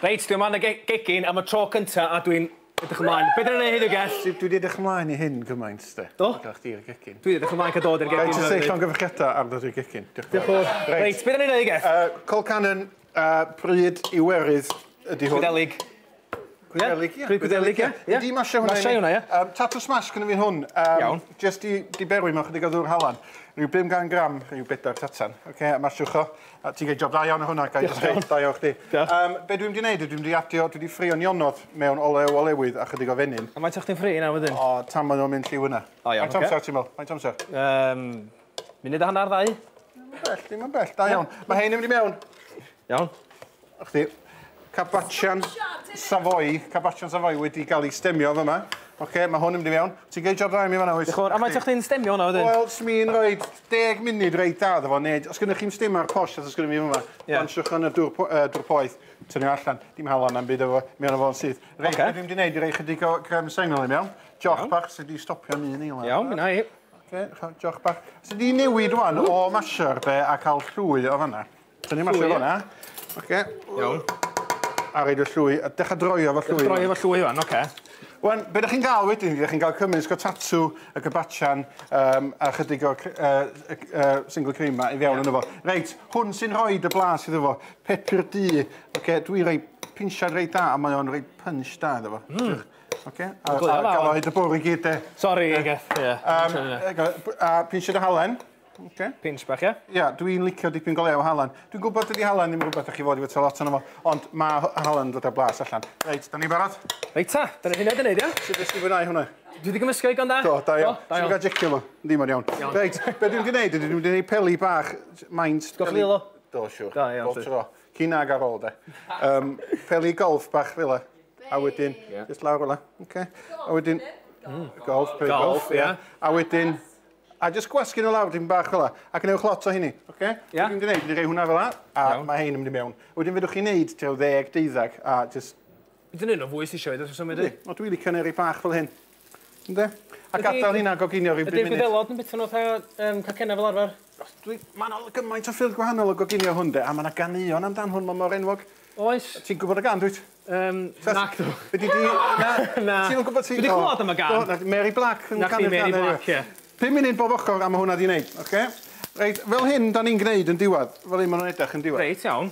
Reit, dwi'n man y gegin am y tro cynta a dwi'n edrych ymlaen. Be dyn nhw'n neud o Geth? Dwi wedi edrych ymlaen i hyn gymaint, de. Do? Gael chdi'r gegin. Dwi wedi edrych ymlaen cael dod i'r gegin. Reit, ysgrifennu llongyfarchiadau ar ddod i'r gegin. Diolch yn fawr. Reit, be dyn nhw'n neud Geth? Colcannon, pryd Iwerddon ydi hwn. Gwydelig. Gwydelig, ie. Gwydelig, ie. Di masio hwnna. Masio hwnna, ie. Tattoo smash gyda fi'n hwn. Iawn. Just di berwi mewn chydig o ddŵr halan. Rhyw 500 gram, rhyw 4 tatan. Oce, masiwch o. Ti'n gael job da iawn o hwnna, gael da iawn chdi. Be dwi'n mynd i wneud, dwi'n mynd i ffrio nionod mewn olew olewydd a chydig o fenyn. A mae'n t'ch chi'n ffri yna wedyn? O, tam ma'n nhw'n mynd lliw yna. O, iawn, oce. Faint amser ti'n meddwl? Faint amser? Munud a hanner ddau. Ddim yn bell, da iawn. Mae hein yn mynd i mewn. Iawn. O chdi, Cabachian Savoy wedi cael ei stemio fyma. Oce, mae hwn yn mynd i mewn. Ti'n gael job da i mi fan'na, oes? A mae'n t'ch chi'n stemio hwnna wedyn? Wel, smi'n rhoi 10 munud reit da ddefo, neu os gynnwch chi'n stem ar posh, os gynnwch chi fyma, banswch yn y dŵr poeth, tynnu allan, dim halon am byd efo, mewn o fo'n sydd. Reit, beth dwi'n gwneud i rei chydig o crem sengl i mewn. Joch bach sydd wedi stopio mi yn eilad. Iawn, minna i. Oce, joch bach. Sydd wedi newid rwan o masher be a cael llwy o fanna. Tynnu masher o fanna. Oce. Iawn. A reid o llwy, a dechrau droio fo llwy. Droio fo llwy fan, oce. Wan, be ydych chi'n gael wedyn? Ydych chi'n cael cymysg o tatw, y Cabachian, a chydig o single cream ma i fewn yn efo. Reit, hwn sy'n rhoi y blas iddo fo. Pepur du. Oce, dwi'n rhoi pinsiad reit da, a mae o'n rhoi punch da iddo fo. Oce, a gael o hyd y bwr i gyd de. Sori, Geth. A pinsiad o halen. Pinch bach, ie? Ia, dwi'n licio dipyn go lew o halan. Dwi'n gwybod ydi halan ddim yn rhywbeth ych chi fod i fod lot yno fo, ond mae halan dod â blas allan. Reit, da ni barod? Reit ta, da ni hynny'n neud, ia? Sut ysdi fwynhau hwnna? Dwi wedi gymysgu i gan da? Do, da iawn. Sut gael jecio fo? Ddim yn iawn. Reit, be dwi'n gwneud ydy, dwi'n gwneud peli bach, maint... Goch lilo? Do, siwr. Da, iawn. Bob tro. Cynag ar ôl, de. Peli golf bach fel e. A wedyn, just lawr ola. A wedyn... Golf, peli golf, ia. A wedyn... A jyst gwasgu'n o lawr dim bach fel la, a gwnewch lot o hynny, oce? Dwi'n gwneud, dwi'n rhoi hwnna fel la, a mae hein yn mynd i mewn. Wedyn fedwch chi'n neud tew 10-12, a jyst... Ydyn nhw'n o fwy sy'n sioed, os ysym ydy? O, dwi'n licio neu bach fel hyn. Ynde? A gadael hynna Coginio rhyw 5 munud. Ydy'r gwydelod yn bita nhw cacenna fel arfer? Mae'n gymaint o ffyrdd gwahanol o Coginio hwn, de, a mae'n ganion amdan hwn, mae mor enwog. Oes. Ti'n gwybod y gan, dwyt? Nac dw. Na. Ti'n gwybod ti? Dwi wedi clywed am y gan. Mary Black yn canu'r gan. Mary Black, ie. 5 munud bob ochr a mae hwnna di wneud, oce? Reit, fel hyn da ni'n gwneud yn diwedd, fel hyn maen nhw'n edrych yn diwedd. Reit, iawn.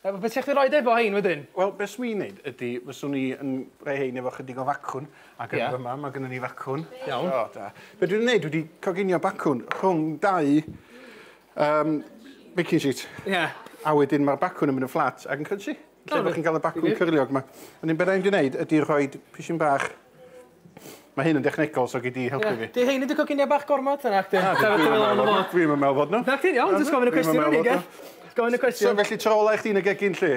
Beth ti'n chdi roed efo hein wedyn? Wel, beth smi'n wneud ydy, fyswn ni yn rhoi hein efo chydig o facwn, ac yn fyma, mae gennym ni facwn. Iawn. O, da. Be dwi'n wneud, dwi wedi coginio bacwn rhwng 2 baking sheet. Ie. A wedyn mae'r bacwn yn mynd yn fflat ac yn crunchy. Lle bych chi'n cael y bacwn cyrliog yma. Ond un beth da ni'n wneud ydy rhoi pisyn bach. Mae hyn yn dechnegol, so gyd i helpu fi. Di hein ydy coginio bach gormod yna, actyn? Dwi'n meddwl fod nhw. Na, actyn, iawn, jyst gofyn y cwestiwn yn unig, gofyn y cwestiwn. So, felly trola i chdi yn y gegin lle?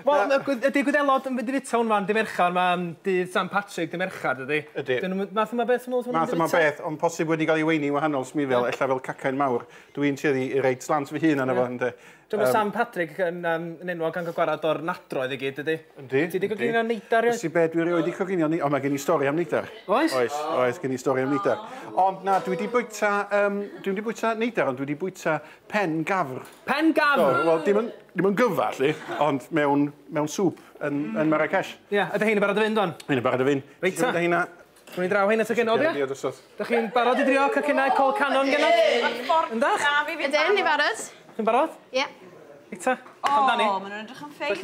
Wel, ydy Gwydelod yn mynd i fita hwn fan, di merchar, mae dydd San Patrick, di merchar, ydy? Ydy. Math yma beth yn ôl? Math yma beth, ond posib wedi cael ei weini wahanol smifel, ella fel cacain mawr. Dwi'n tueddu i reid slant fy hun yna fo, ynddo. Dwi'n meddwl Sam Patrick yn enwog gan gael gwarad o'r nadroedd i gyd, ydy? Ydy. Ti wedi coginio neidar, ie? Ysi be dwi rioed i coginio neidar? O, mae gen i stori am neidar. Oes? Oes, gen i stori am neidar. Ond na, dwi wedi bwyta neidar, ond dwi wedi bwyta pen gafr. Pen gafr? Wel, dim yn gyfa, lli, ond mewn sŵp yn Marrakesh. Ie, ydy hein yn barod y fynd, o'n? Hein yn barod y fynd. Reit ta. Dwi'n ei draw hein at y genod, ie? Dych chi'n barod i drio cacennau Colcannon genod? Yndach? Ydyn, ni barod. Chi'n barod? Ie. Eita, amdani? O, maen nhw'n edrych yn ffein.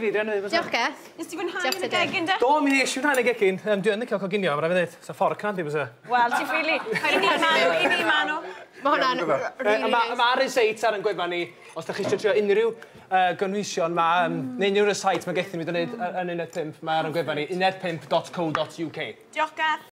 Diolch, Geth. Nes ti fwynhau yn y gegin, de? Do, mi nes i fwynhau yn y gegin. Dwi yn licio coginio, mae'n rhaid i ddweud. Sa'n ffordd cnandi, fysa? Wel, ti'n ffili. I ni manw. Mae hwnna'n... Mae'r reseit ar yn gwefan ni, os da chi eisiau trio unrhyw gynwysion, neu unrhyw reseit mae Geth yn mynd i wneud yn uned 5, mae'r yn gwefan ni, uned5.co.uk. Diolch, Geth.